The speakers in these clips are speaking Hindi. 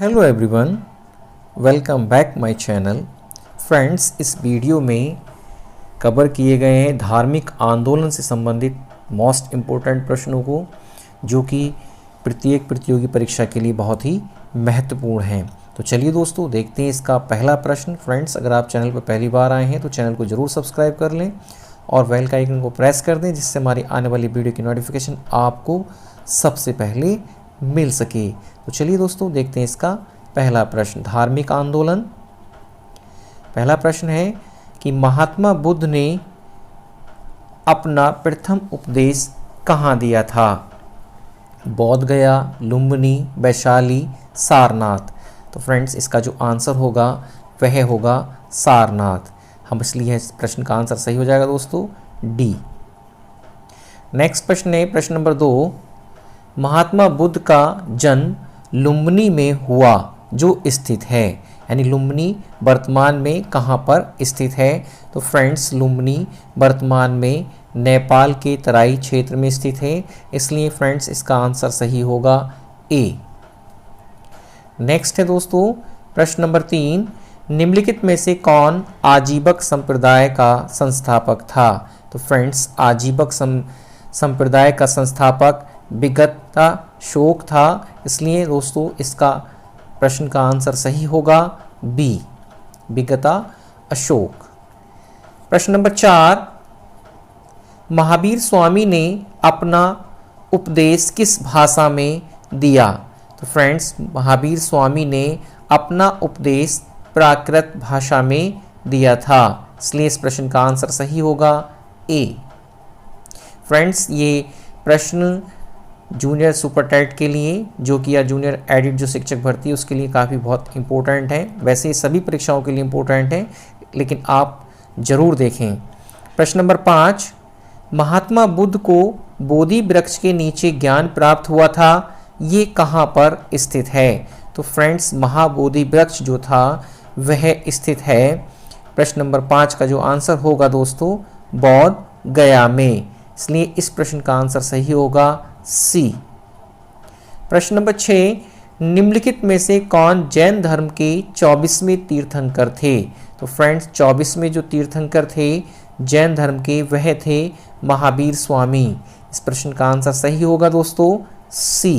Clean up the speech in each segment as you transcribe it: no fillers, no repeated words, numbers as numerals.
Hello everyone, welcome back my channel. Friends, इस वीडियो में कवर किए गए हैं धार्मिक आंदोलन से संबंधित मोस्ट इम्पोर्टेंट प्रश्नों को, जो कि प्रत्येक प्रतियोगी परीक्षा के लिए बहुत ही महत्वपूर्ण हैं। तो चलिए दोस्तों, देखते हैं इसका पहला प्रश्न। फ्रेंड्स, अगर आप चैनल पर पहली बार आए हैं तो चैनल को ज़रूर सब्सक्राइब कर लें और बेल का आइकन को प्रेस कर दें, जिससे हमारी आने वाली वीडियो की नोटिफिकेशन आपको सबसे पहले मिल सके। तो चलिए दोस्तों, देखते हैं इसका पहला प्रश्न। धार्मिक आंदोलन। पहला प्रश्न है कि महात्मा बुद्ध ने अपना प्रथम उपदेश कहाँ दिया था? बोध गया, लुम्बिनी, वैशाली, सारनाथ। तो फ्रेंड्स, इसका जो आंसर होगा वह होगा सारनाथ। हम इसलिए इस प्रश्न का आंसर सही हो जाएगा दोस्तों, डी। नेक्स्ट प्रश्न है प्रश्न नंबर 2। महात्मा बुद्ध का जन्म लुम्बिनी में हुआ जो स्थित है, यानी लुम्बिनी वर्तमान में कहाँ पर स्थित है? तो फ्रेंड्स, लुम्बिनी वर्तमान में नेपाल के तराई क्षेत्र में स्थित है, इसलिए फ्रेंड्स इसका आंसर सही होगा ए। नेक्स्ट है दोस्तों प्रश्न नंबर 3। निम्नलिखित में से कौन आजीवक संप्रदाय का संस्थापक था? तो फ्रेंड्स, आजीवक संप्रदाय का संस्थापक विगताशोक था, इसलिए दोस्तों इसका प्रश्न का आंसर सही होगा बी, विगताशोक। प्रश्न नंबर 4। महावीर स्वामी ने अपना उपदेश किस भाषा में दिया? तो फ्रेंड्स, महावीर स्वामी ने अपना उपदेश प्राकृत भाषा में दिया था, इसलिए इस प्रश्न का आंसर सही होगा ए। फ्रेंड्स, ये प्रश्न जूनियर सुपर टेट के लिए, जो कि या जूनियर एडिट जो शिक्षक भर्ती है उसके लिए काफ़ी बहुत इंपॉर्टेंट है। वैसे सभी परीक्षाओं के लिए इंपॉर्टेंट है, लेकिन आप ज़रूर देखें। प्रश्न नंबर 5। महात्मा बुद्ध को बोधि वृक्ष के नीचे ज्ञान प्राप्त हुआ था, ये कहाँ पर स्थित है? तो फ्रेंड्स, महाबोधि वृक्ष जो था वह स्थित है, प्रश्न नंबर 5 का जो आंसर होगा दोस्तों, बोध गया में, इसलिए इस प्रश्न का आंसर सही होगा सी। प्रश्न नंबर 6। निम्नलिखित में से कौन जैन धर्म के 24वें तीर्थंकर थे? तो फ्रेंड्स, 24वें जो तीर्थंकर थे जैन धर्म के वह थे महावीर स्वामी। इस प्रश्न का आंसर सही होगा दोस्तों सी।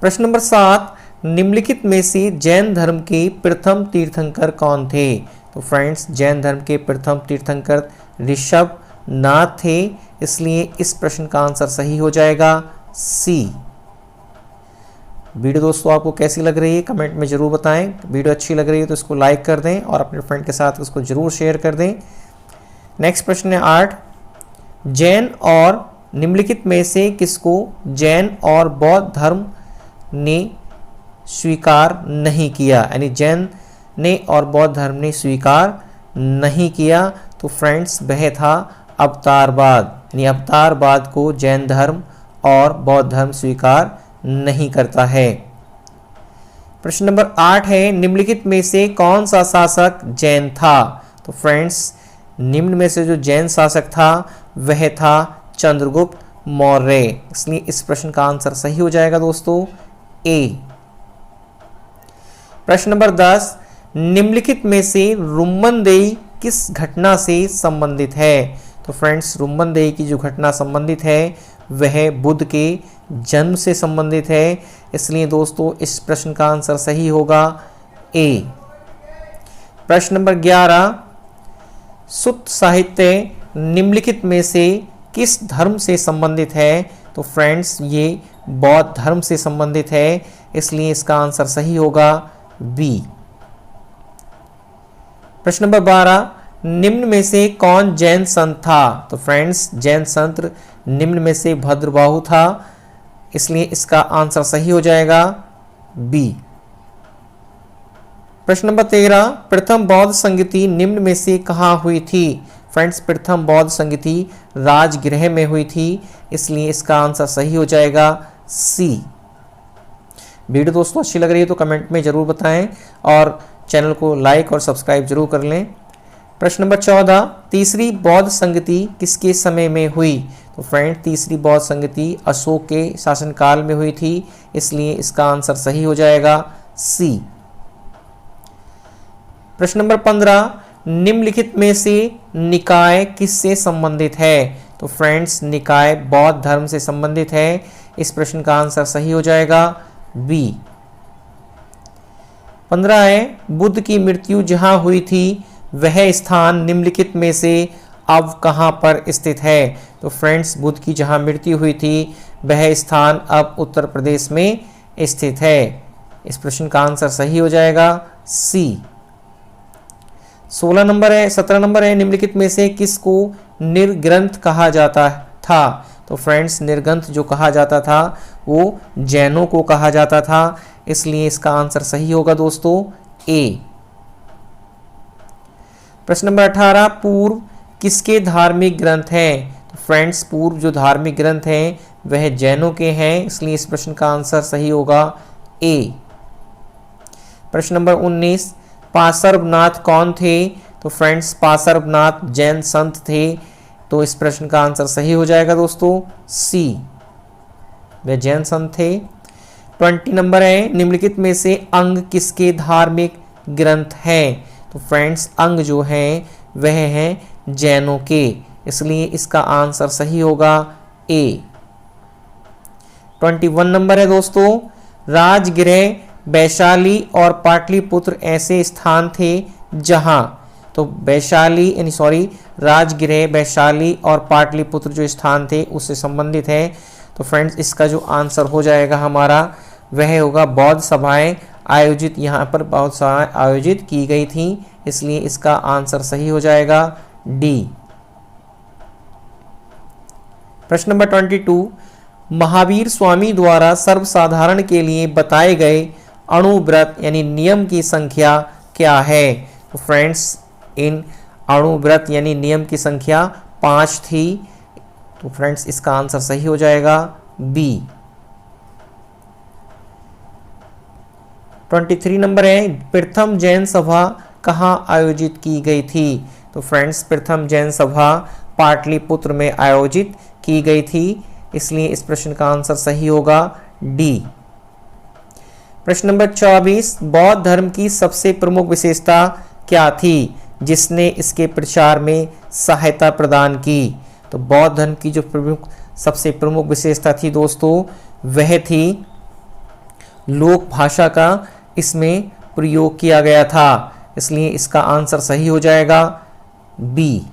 प्रश्न नंबर 7। निम्नलिखित में से जैन धर्म के प्रथम तीर्थंकर कौन थे? तो फ्रेंड्स, जैन धर्म के प्रथम तीर्थंकर ऋषभ नाथ थे, इसलिए इस प्रश्न का आंसर सही हो जाएगा सी। वीडियो दोस्तों आपको कैसी लग रही है कमेंट में ज़रूर बताएं। वीडियो अच्छी लग रही है तो इसको लाइक कर दें और अपने फ्रेंड के साथ इसको ज़रूर शेयर कर दें। नेक्स्ट प्रश्न है 8। जैन और निम्नलिखित में से किसको जैन और बौद्ध धर्म ने स्वीकार नहीं किया? यानी जैन ने और बौद्ध धर्म ने स्वीकार नहीं किया। तो फ्रेंड्स, वह था अवतारवाद, यानी अवतारवाद को जैन धर्म और बौद्ध धर्म स्वीकार नहीं करता है। प्रश्न नंबर 8 है। निम्नलिखित में से कौन सा शासक जैन था? तो फ्रेंड्स, निम्न में से जो जैन शासक था वह था चंद्रगुप्त मौर्य, इसलिए इस प्रश्न का आंसर सही हो जाएगा दोस्तों ए। प्रश्न नंबर 10। निम्नलिखित में से रुम्मनदेई किस घटना से संबंधित है? तो फ्रेंड्स, रुम्मनदेई की जो घटना संबंधित है वह बुद्ध के जन्म से संबंधित है, इसलिए दोस्तों इस प्रश्न का आंसर सही होगा ए। प्रश्न नंबर 11। सुत्त साहित्य निम्नलिखित में से किस धर्म से संबंधित है? तो फ्रेंड्स, ये बौद्ध धर्म से संबंधित है, इसलिए इसका आंसर सही होगा बी। प्रश्न नंबर 12। निम्न में से कौन जैन संत था? तो फ्रेंड्स, जैन संत निम्न में से भद्रबाहु था, इसलिए इसका आंसर सही हो जाएगा बी। प्रश्न नंबर 13। प्रथम बौद्ध संगति निम्न में से कहाँ हुई थी? फ्रेंड्स, प्रथम बौद्ध संगति राजगृह में हुई थी, इसलिए इसका आंसर सही हो जाएगा सी। वीडियो दोस्तों अच्छी लग रही है तो कमेंट में ज़रूर बताएं और चैनल को लाइक और सब्सक्राइब जरूर कर लें। प्रश्न नंबर 14। तीसरी बौद्ध संगति किसके समय में हुई? तो फ्रेंड तीसरी बौद्ध संगति अशोक के शासनकाल में हुई थी, इसलिए इसका आंसर सही हो जाएगा सी। प्रश्न नंबर 15, निम्नलिखित में से निकाय किससे संबंधित है? तो फ्रेंड्स निकाय बौद्ध धर्म से संबंधित है, इस प्रश्न का आंसर सही हो जाएगा बी। 15 है, बुद्ध की मृत्यु जहां हुई थी वह स्थान निम्नलिखित में से अब कहां पर स्थित है? तो फ्रेंड्स बुद्ध की जहां मृत्यु हुई थी वह स्थान अब उत्तर प्रदेश में स्थित है, इस प्रश्न का आंसर सही हो जाएगा सी। 17 नंबर है, निम्नलिखित में से किसको निर्ग्रंथ कहा जाता था? तो फ्रेंड्स निर्ग्रंथ जो कहा जाता था वो जैनों को कहा जाता था, इसलिए इसका आंसर सही होगा दोस्तों ए। प्रश्न नंबर 18, पूर्व किसके धार्मिक ग्रंथ हैं? तो फ्रेंड्स पूर्व जो धार्मिक ग्रंथ हैं वह जैनों के हैं, इसलिए इस प्रश्न का आंसर सही होगा ए। प्रश्न नंबर 19, पार्श्वनाथ कौन थे? तो फ्रेंड्स पार्श्वनाथ जैन संत थे, तो इस प्रश्न का आंसर सही हो जाएगा दोस्तों सी, वे जैन संत थे। 20 नंबर है, निम्नलिखित में से अंग किसके धार्मिक ग्रंथ हैं? तो फ्रेंड्स अंग जो हैं वह हैं जैनों के, इसलिए इसका आंसर सही होगा ए। 21 नंबर है दोस्तों, राजगृह, वैशाली और पाटलिपुत्र ऐसे स्थान थे जहां, तो राजगृह, वैशाली और पाटलिपुत्र जो स्थान थे उससे संबंधित है, तो फ्रेंड्स इसका जो आंसर हो जाएगा हमारा वह होगा बौद्ध सभाएं आयोजित, यहाँ पर बौद्ध सभाएं आयोजित की गई थी, इसलिए इसका आंसर सही हो जाएगा डी। प्रश्न नंबर 22, महावीर स्वामी द्वारा सर्वसाधारण के लिए बताए गए अणुव्रत यानी नियम की संख्या क्या है? तो फ्रेंड्स इन अणुव्रत यानी नियम की संख्या 5 थी, तो फ्रेंड्स इसका आंसर सही हो जाएगा बी। 23 नंबर है, प्रथम जैन सभा कहाँ आयोजित की गई थी? तो फ्रेंड्स प्रथम जैन सभा पाटलिपुत्र में आयोजित की गई थी, इसलिए इस प्रश्न का आंसर सही होगा डी। प्रश्न नंबर 24, बौद्ध धर्म की सबसे प्रमुख विशेषता क्या थी जिसने इसके प्रचार में सहायता प्रदान की? तो बौद्ध धर्म की जो सबसे प्रमुख विशेषता थी दोस्तों वह थी लोक भाषा का इसमें प्रयोग किया गया था, इसलिए इसका आंसर सही हो जाएगा बी।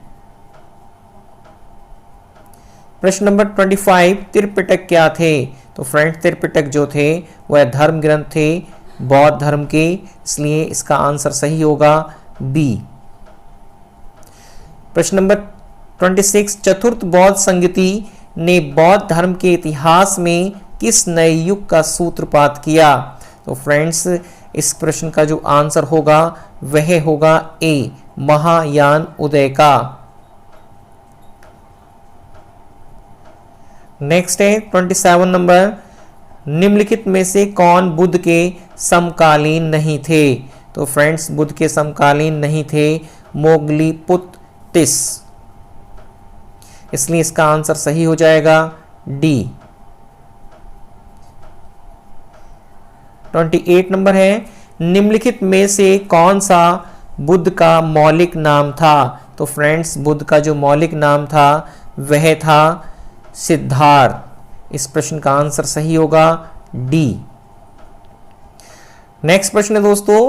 प्रश्न नंबर 25, त्रिपिटक क्या थे? तो फ्रेंड्स त्रिपिटक जो थे वह धर्म ग्रंथ थे बौद्ध धर्म के, इसलिए इसका आंसर सही होगा बी। प्रश्न नंबर 26, चतुर्थ बौद्ध संगति ने बौद्ध धर्म के इतिहास में किस नए युग का सूत्रपात किया? तो फ्रेंड्स इस प्रश्न का जो आंसर होगा वह होगा ए, महायान उदय का। नेक्स्ट है 27 नंबर, निम्नलिखित में से कौन बुद्ध के समकालीन नहीं थे? तो फ्रेंड्स बुद्ध के समकालीन नहीं थे मोगलीपुत्तिस, इसलिए इसका आंसर सही हो जाएगा डी। 28 नंबर है, निम्नलिखित में से कौन सा बुद्ध का मौलिक नाम था? तो फ्रेंड्स बुद्ध का जो मौलिक नाम था वह था सिद्धार्थ, इस प्रश्न का आंसर सही होगा डी। नेक्स्ट प्रश्न है दोस्तों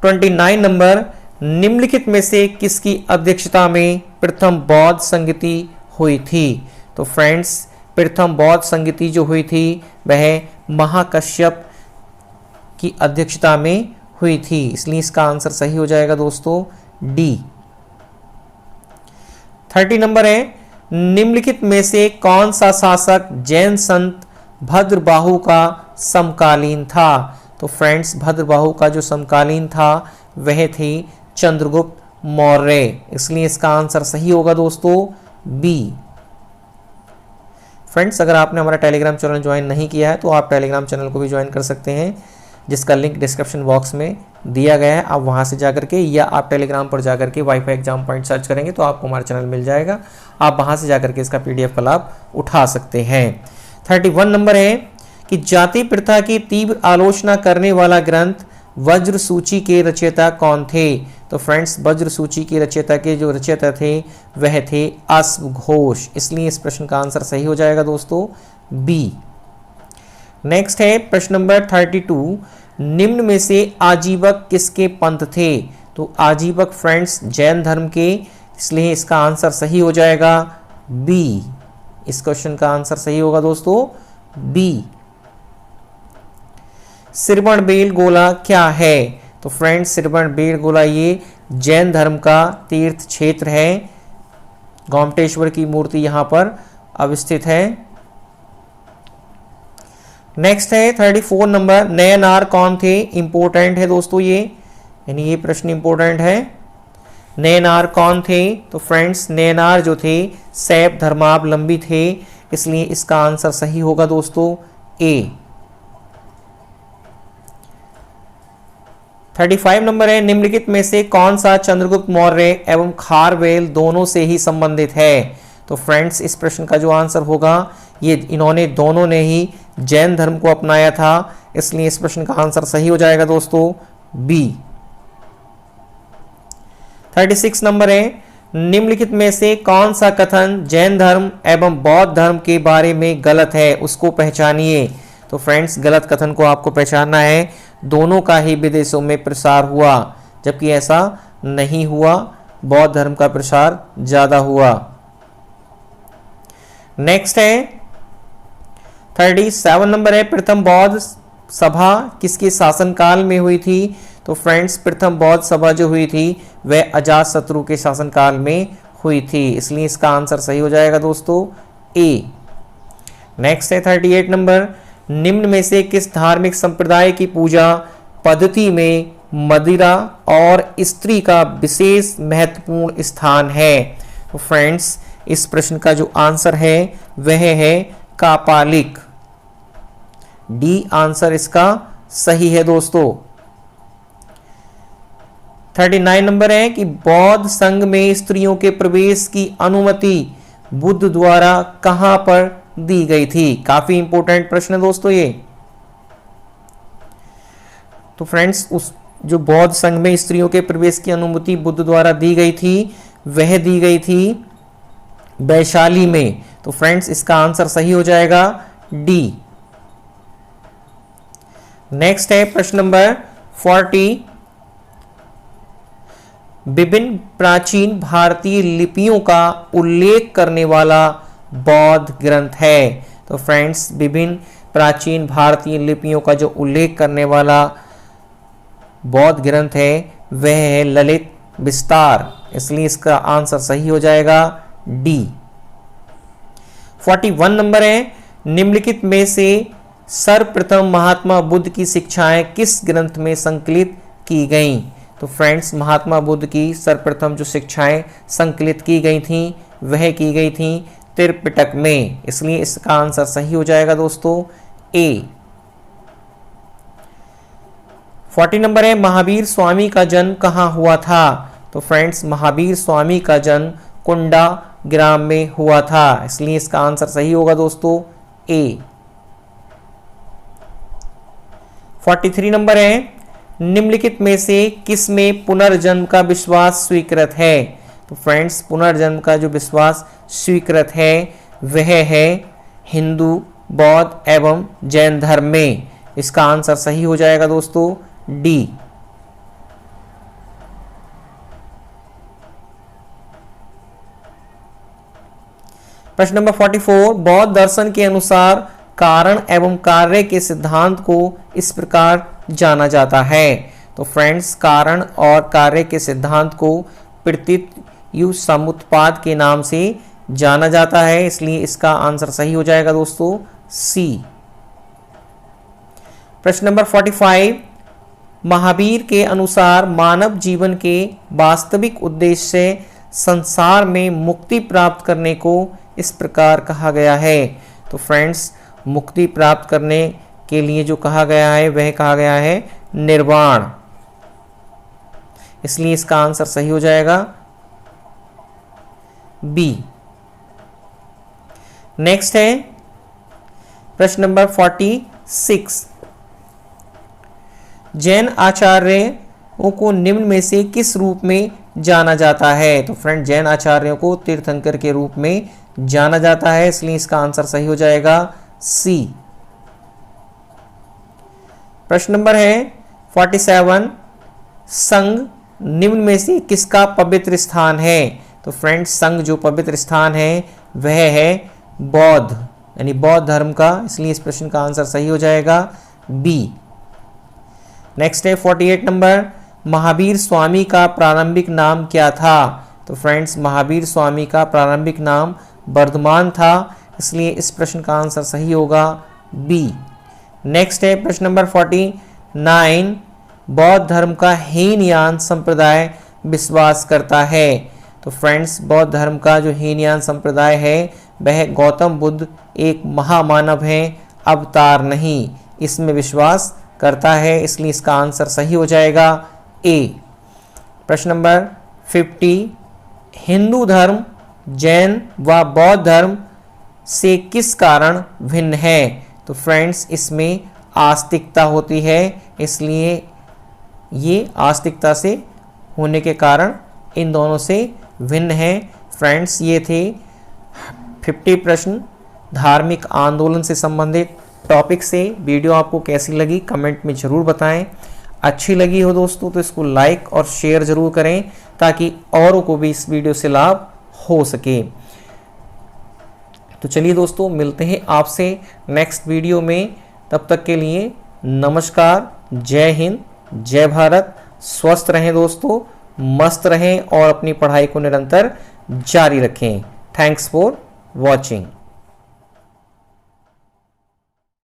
29 नंबर, निम्नलिखित में से किसकी अध्यक्षता में प्रथम बौद्ध संगति हुई थी? तो फ्रेंड्स प्रथम बौद्ध संगति जो हुई थी वह महाकश्यप की अध्यक्षता में हुई थी, इसलिए इसका आंसर सही हो जाएगा दोस्तों डी। 30 नंबर है, निम्नलिखित में से कौन सा शासक जैन संत भद्रबाहु का समकालीन था? तो फ्रेंड्स भद्रबाहु का जो समकालीन था वह थे चंद्रगुप्त मौर्य, इसलिए इसका आंसर सही होगा दोस्तों बी। फ्रेंड्स अगर आपने हमारा टेलीग्राम चैनल ज्वाइन नहीं किया है तो आप टेलीग्राम चैनल को भी ज्वाइन कर सकते हैं, जिसका लिंक डिस्क्रिप्शन बॉक्स में दिया गया है। आप वहाँ से जाकर के या आप टेलीग्राम पर जाकर के वाईफाई एग्जाम पॉइंट सर्च करेंगे तो आपको हमारा चैनल मिल जाएगा। आप वहाँ से जाकर के इसका PDF का लाभ उठा सकते हैं। 31 नंबर है कि जाति प्रथा की तीव्र आलोचना करने वाला ग्रंथ वज्र सूची के रचयिता कौन थे? तो फ्रेंड्स, वज्र सूची के रचयिता के जो रचयिता थे वह थे अश्व घोष। इसलिए इस प्रश्न का आंसर सही हो जाएगा दोस्तों बी। नेक्स्ट है प्रश्न नंबर 32, निम्न में से आजीवक किसके पंथ थे? तो आजीवक फ्रेंड्स जैन धर्म के, इसलिए इसका आंसर सही हो जाएगा बी। इस क्वेश्चन का आंसर सही होगा दोस्तों बी। श्रवण बेल गोला क्या है? तो फ्रेंड्स, श्रवण बेल गोला ये जैन धर्म का तीर्थ क्षेत्र है। गोमटेश्वर की मूर्ति यहां पर अवस्थित है। नेक्स्ट है 34 नंबर, नयनार कौन थे? इंपोर्टेंट है दोस्तों ये, यानी ये प्रश्न इंपोर्टेंट है। नयनार कौन थे? तो फ्रेंड्स, नयनार जो थे शैव धर्मावलंबी थे, इसलिए इसका आंसर सही होगा दोस्तों ए। 35 नंबर है, निम्नलिखित में से कौन सा चंद्रगुप्त मौर्य एवं खारवेल दोनों से ही संबंधित है? तो फ्रेंड्स, इस प्रश्न का जो आंसर होगा, ये इन्होंने दोनों ने ही जैन धर्म को अपनाया था, इसलिए इस प्रश्न का आंसर सही हो जाएगा दोस्तों बी। 36 नंबर है, निम्नलिखित में से कौन सा कथन जैन धर्म एवं बौद्ध धर्म के बारे में गलत है? उसको पहचानिए। तो फ्रेंड्स, गलत कथन को आपको पहचानना है। दोनों का ही विदेशों में प्रसार हुआ, जबकि ऐसा नहीं हुआ, बौद्ध धर्म का प्रसार ज्यादा हुआ। नेक्स्ट है 37 नंबर है, प्रथम बौद्ध सभा किसके शासनकाल में हुई थी? तो फ्रेंड्स, प्रथम बौद्ध सभा जो हुई थी वह अजातशत्रु के शासनकाल में हुई थी, इसलिए इसका आंसर सही हो जाएगा दोस्तों ए। नेक्स्ट है 38 नंबर, निम्न में से किस धार्मिक संप्रदाय की पूजा पद्धति में मदिरा और स्त्री का विशेष महत्वपूर्ण स्थान है? तो फ्रेंड्स, इस प्रश्न का जो आंसर है वह है कापालिक। डी आंसर इसका सही है दोस्तों। 39 नंबर है कि बौद्ध संघ में स्त्रियों के प्रवेश की अनुमति बुद्ध द्वारा कहां पर दी गई थी? काफी इंपॉर्टेंट प्रश्न है दोस्तों ये। तो फ्रेंड्स, उस जो बौद्ध संघ में स्त्रियों के प्रवेश की अनुमति बुद्ध द्वारा दी गई थी वह दी गई थी वैशाली में। तो फ्रेंड्स, इसका आंसर सही हो जाएगा डी। नेक्स्ट है प्रश्न नंबर 40, विभिन्न प्राचीन भारतीय लिपियों का उल्लेख करने वाला बौद्ध ग्रंथ है? तो फ्रेंड्स, विभिन्न प्राचीन भारतीय लिपियों का जो उल्लेख करने वाला बौद्ध ग्रंथ है वह है ललित विस्तार, इसलिए इसका आंसर सही हो जाएगा डी। 41 नंबर है, निम्नलिखित में से सर्वप्रथम महात्मा बुद्ध की शिक्षाएं किस ग्रंथ में संकलित की गईं? तो फ्रेंड्स, महात्मा बुद्ध की सर्वप्रथम जो शिक्षाएं संकलित की गई थी वह की गई थी त्रिपिटक में, इसलिए इसका आंसर सही हो जाएगा दोस्तों ए। 40 नंबर है, महावीर स्वामी का जन्म कहां हुआ था? तो फ्रेंड्स, महावीर स्वामी का जन्म कुंडा ग्राम में हुआ था, इसलिए इसका आंसर सही होगा दोस्तों ए। 43 नंबर है, निम्नलिखित में से किस में पुनर्जन्म का विश्वास स्वीकृत है? तो फ्रेंड्स, पुनर्जन्म का जो विश्वास स्वीकृत है वह है हिंदू, बौद्ध एवं जैन धर्म में, इसका आंसर सही हो जाएगा दोस्तों डी। प्रश्न नंबर 44, बौद्ध दर्शन के अनुसार कारण एवं कार्य के सिद्धांत को इस प्रकार जाना जाता है। तो फ्रेंड्स, कारण और कार्य के सिद्धांत को प्रतीत्यु समुत्पाद के नाम से जाना जाता है, इसलिए इसका आंसर सही हो जाएगा दोस्तों सी। प्रश्न नंबर 45, महावीर के अनुसार मानव जीवन के वास्तविक उद्देश्य से संसार में मुक्ति प्राप्त करने को इस प्रकार कहा गया है। तो फ्रेंड्स, मुक्ति प्राप्त करने के लिए जो कहा गया है वह कहा गया है निर्वाण, इसलिए इसका आंसर सही हो जाएगा बी। नेक्स्ट है प्रश्न नंबर 46। जैन आचार्यों को निम्न में से किस रूप में जाना जाता है? तो फ्रेंड, जैन आचार्यों को तीर्थंकर के रूप में जाना जाता है, इसलिए इसका आंसर सही हो जाएगा सी। प्रश्न नंबर है 47। संघ निम्न में से किसका पवित्र स्थान है? तो फ्रेंड्स, संघ जो पवित्र स्थान है वह है बौद्ध, यानी बौद्ध धर्म का, इसलिए इस प्रश्न का आंसर सही हो जाएगा बी। नेक्स्ट है 48 नंबर। महावीर स्वामी का प्रारंभिक नाम क्या था? तो फ्रेंड्स, महावीर स्वामी का प्रारंभिक नाम वर्धमान था, इसलिए इस प्रश्न का आंसर सही होगा बी। नेक्स्ट है प्रश्न नंबर 49। बौद्ध धर्म का हीनयान संप्रदाय विश्वास करता है? तो फ्रेंड्स, बौद्ध धर्म का जो हीनयान संप्रदाय है वह गौतम बुद्ध एक महामानव हैं, अवतार नहीं, इसमें विश्वास करता है, इसलिए इसका आंसर सही हो जाएगा ए। प्रश्न नंबर 50। हिंदू धर्म जैन व बौद्ध धर्म से किस कारण भिन्न है? तो फ्रेंड्स, इसमें आस्तिकता होती है, इसलिए ये आस्तिकता से होने के कारण इन दोनों से भिन्न है। फ्रेंड्स, ये थे 50 प्रश्न धार्मिक आंदोलन से संबंधित टॉपिक से। वीडियो आपको कैसी लगी कमेंट में ज़रूर बताएं। अच्छी लगी हो दोस्तों तो इसको लाइक और शेयर ज़रूर करें ताकि औरों को भी इस वीडियो से लाभ हो सके। तो चलिए दोस्तों, मिलते हैं आपसे नेक्स्ट वीडियो में। तब तक के लिए नमस्कार, जय हिंद, जय भारत। स्वस्थ रहें दोस्तों, मस्त रहें और अपनी पढ़ाई को निरंतर जारी रखें। Thanks for watching.